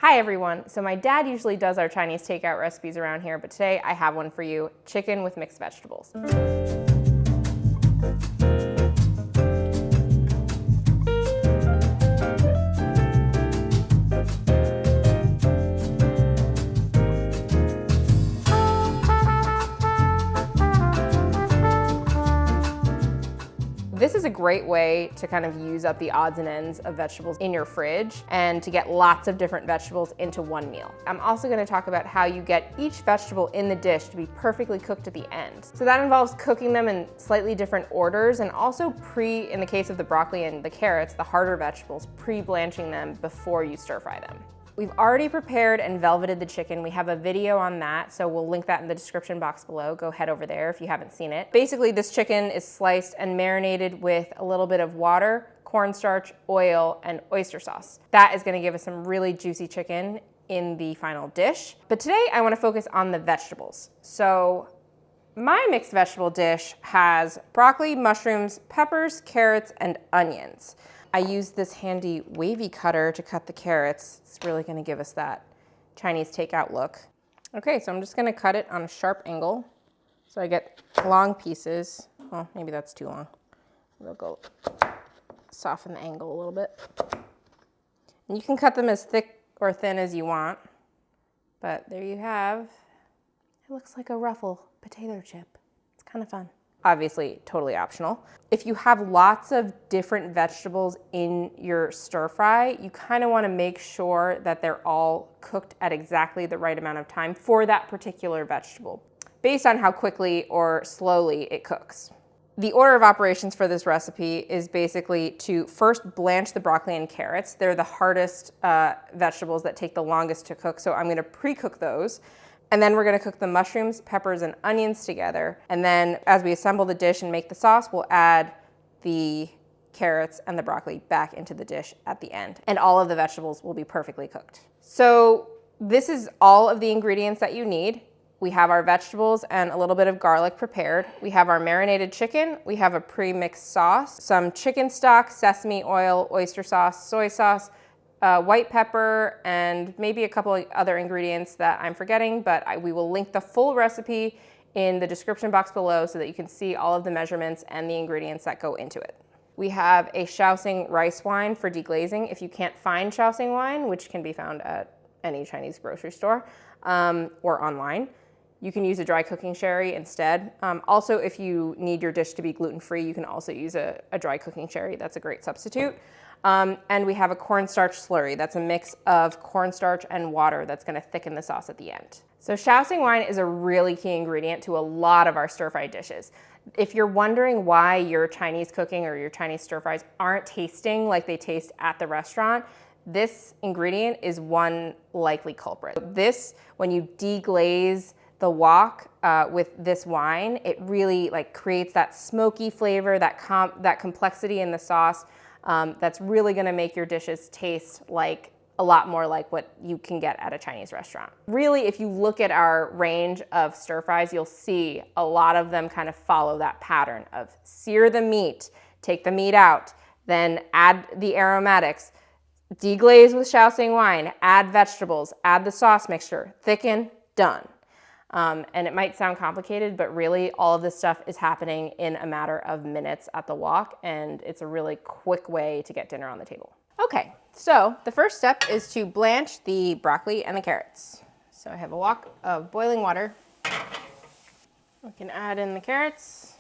Hi everyone. So my dad usually does our Chinese takeout recipes around here, but today I have one for you, chicken with mixed vegetables. This is a great way to kind of use up the odds and ends of vegetables in your fridge and to get lots of different vegetables into one meal. I'm also going to talk about how you get each vegetable in the dish to be perfectly cooked at the end. So that involves cooking them in slightly different orders and also in the case of the broccoli and the carrots, the harder vegetables, pre-blanching them before you stir fry them. We've already prepared and velveted the chicken. We have a video on that, so we'll link that in the description box below. Go head over there if you haven't seen it. Basically, this chicken is sliced and marinated with a little bit of water, cornstarch, oil, and oyster sauce. That is gonna give us some really juicy chicken in the final dish. But today, I wanna focus on the vegetables. So my mixed vegetable dish has broccoli, mushrooms, peppers, carrots, and onions. I used this handy wavy cutter to cut the carrots. It's really gonna give us that Chinese takeout look. Okay, so I'm just gonna cut it on a sharp angle so I get long pieces. Well, maybe that's too long. We'll go soften the angle a little bit. And you can cut them as thick or thin as you want, but there you have. It looks like a ruffle potato chip. It's kind of fun. Obviously, totally optional. If you have lots of different vegetables in your stir fry, you kind of want to make sure that they're all cooked at exactly the right amount of time for that particular vegetable, based on how quickly or slowly it cooks. The order of operations for this recipe is basically to first blanch the broccoli and carrots. They're the hardest vegetables that take the longest to cook, so I'm going to pre-cook those. And then we're gonna cook the mushrooms, peppers, and onions together. And then as we assemble the dish and make the sauce, we'll add the carrots and the broccoli back into the dish at the end. And all of the vegetables will be perfectly cooked. So this is all of the ingredients that you need. We have our vegetables and a little bit of garlic prepared. We have our marinated chicken. We have a pre-mixed sauce, some chicken stock, sesame oil, oyster sauce, soy sauce, white pepper, and maybe a couple of other ingredients that I'm forgetting, but we will link the full recipe in the description box below so that you can see all of the measurements and the ingredients that go into it. We have a Shaoxing rice wine for deglazing. If you can't find Shaoxing wine, which can be found at any Chinese grocery store or online, you can use a dry cooking sherry instead. Also, if you need your dish to be gluten-free, you can also use a dry cooking sherry. That's a great substitute. And we have a cornstarch slurry. That's a mix of cornstarch and water that's gonna thicken the sauce at the end. So Shaoxing wine is a really key ingredient to a lot of our stir-fry dishes. If you're wondering why your Chinese cooking or your Chinese stir-fries aren't tasting like they taste at the restaurant, this ingredient is one likely culprit. This, when you deglaze the wok with this wine, it really creates that smoky flavor, that complexity in the sauce. That's really gonna make your dishes taste like a lot more like what you can get at a Chinese restaurant. Really, if you look at our range of stir fries, you'll see a lot of them kind of follow that pattern of sear the meat, take the meat out, then add the aromatics, deglaze with Shaoxing wine, add vegetables, add the sauce mixture, thicken, done. And it might sound complicated, but really all of this stuff is happening in a matter of minutes at the wok, and it's a really quick way to get dinner on the table. Okay, so the first step is to blanch the broccoli and the carrots. So I have a wok of boiling water. We can add in the carrots.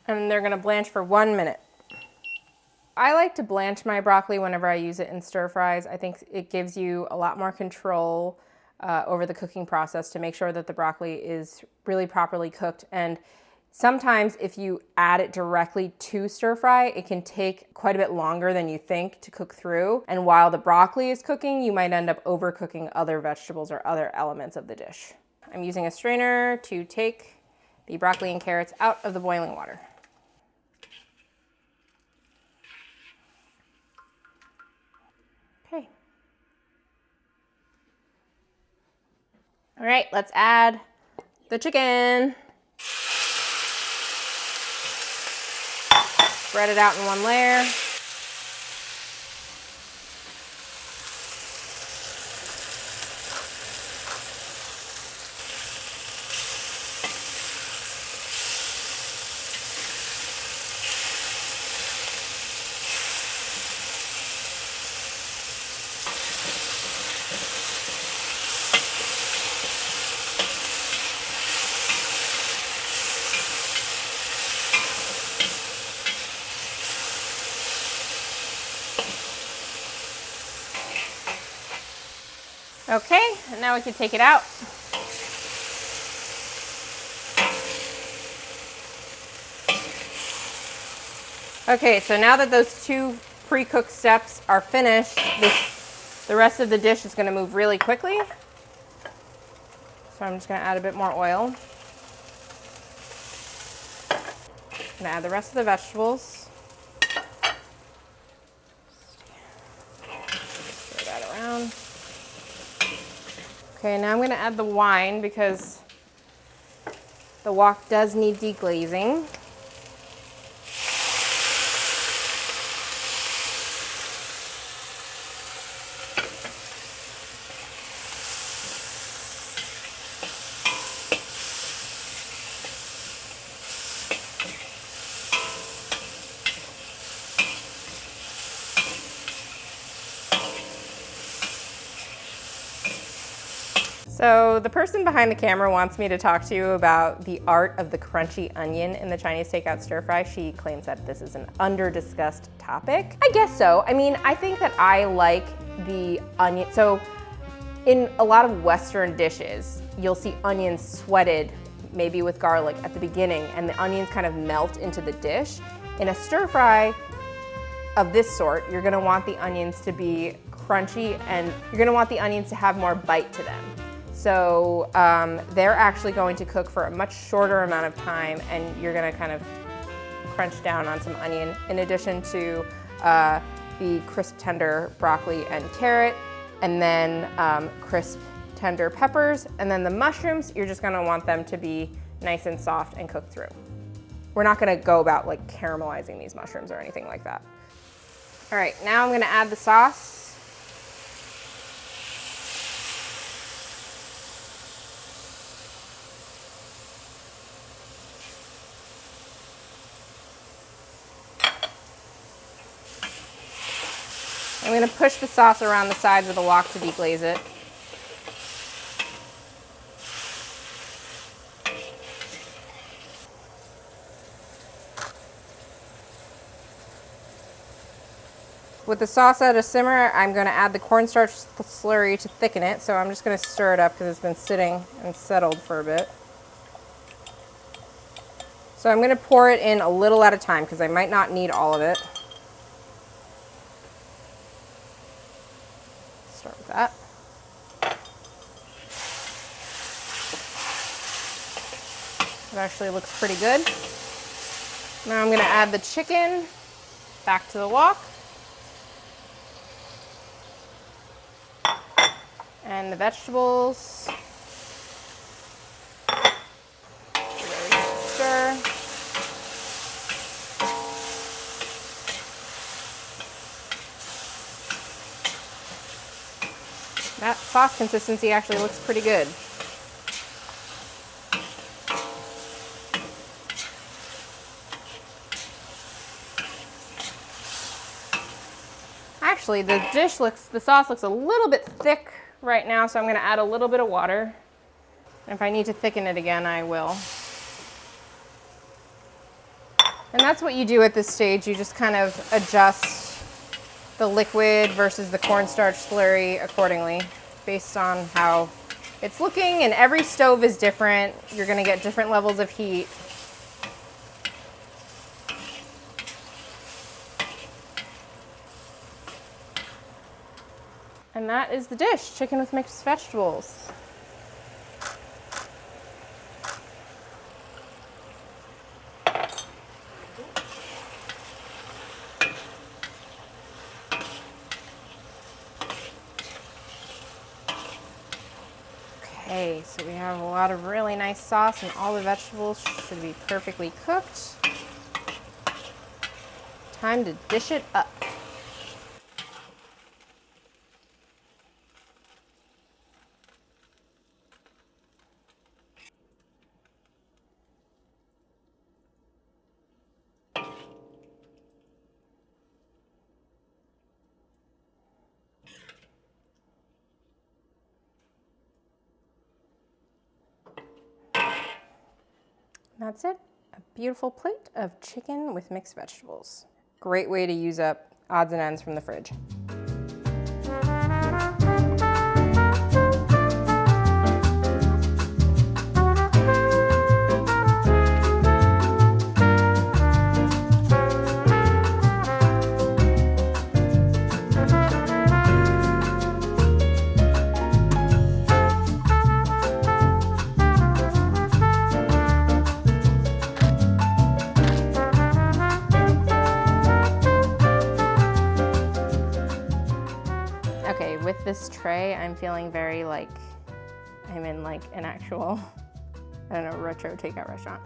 And they're gonna blanch for 1 minute. I like to blanch my broccoli whenever I use it in stir fries. I think it gives you a lot more control over the cooking process to make sure that the broccoli is really properly cooked. And sometimes if you add it directly to stir fry, it can take quite a bit longer than you think to cook through. And while the broccoli is cooking, you might end up overcooking other vegetables or other elements of the dish. I'm using a strainer to take the broccoli and carrots out of the boiling water. Okay. All right, let's add the chicken. Spread it out in one layer. Okay, and now we can take it out. Okay, so now that those two pre-cooked steps are finished, the rest of the dish is going to move really quickly. So I'm just going to add a bit more oil. I'm going to add the rest of the vegetables. Stir that around. Okay, now I'm going to add the wine because the wok does need deglazing. So the person behind the camera wants me to talk to you about the art of the crunchy onion in the Chinese takeout stir fry. She claims that this is an under-discussed topic. I guess so. I mean, I think that I like the onion. So in a lot of Western dishes, you'll see onions sweated, maybe with garlic at the beginning, and the onions kind of melt into the dish. In a stir fry of this sort, you're gonna want the onions to be crunchy and you're gonna want the onions to have more bite to them. So they're actually going to cook for a much shorter amount of time, and you're gonna kind of crunch down on some onion in addition to the crisp, tender broccoli and carrot, and then crisp, tender peppers, and then the mushrooms, you're just gonna want them to be nice and soft and cooked through. We're not gonna go about like caramelizing these mushrooms or anything like that. All right, now I'm gonna add the sauce. I'm going to push the sauce around the sides of the wok to deglaze it. With the sauce at a simmer, I'm going to add the cornstarch slurry to thicken it. So I'm just going to stir it up because it's been sitting and settled for a bit. So I'm going to pour it in a little at a time because I might not need all of it. Start with that. It actually looks pretty good. Now I'm going to add the chicken back to the wok. And the vegetables. Stir. That sauce consistency actually looks pretty good. Actually, the sauce looks a little bit thick right now, so I'm going to add a little bit of water. And if I need to thicken it again, I will. And that's what you do at this stage. You just kind of adjust the liquid versus the cornstarch slurry accordingly based on how it's looking, and every stove is different. You're going to get different levels of heat. And that is the dish, chicken with mixed vegetables. Okay, so we have a lot of really nice sauce and all the vegetables should be perfectly cooked. Time to dish it up. That's it, a beautiful plate of chicken with mixed vegetables. Great way to use up odds and ends from the fridge. Okay, with this tray, I'm feeling very like I'm in like an actual, I don't know, retro takeout restaurant.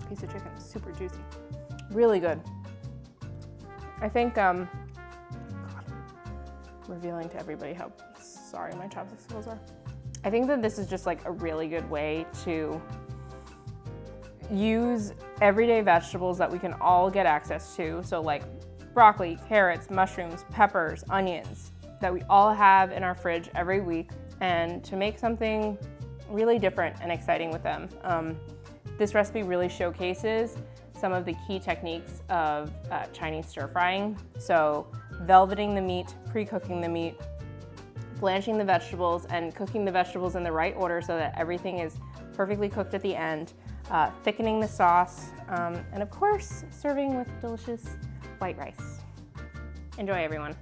Piece of chicken, super juicy. Really good. I think, God, revealing to everybody how sorry my chopstick skills are. I think that this is just like a really good way to use everyday vegetables that we can all get access to. So like broccoli, carrots, mushrooms, peppers, onions that we all have in our fridge every week, and to make something really different and exciting with them. This recipe really showcases some of the key techniques of Chinese stir frying. So velveting the meat, pre-cooking the meat, blanching the vegetables, and cooking the vegetables in the right order so that everything is perfectly cooked at the end, thickening the sauce, and of course, serving with delicious white rice. Enjoy, everyone.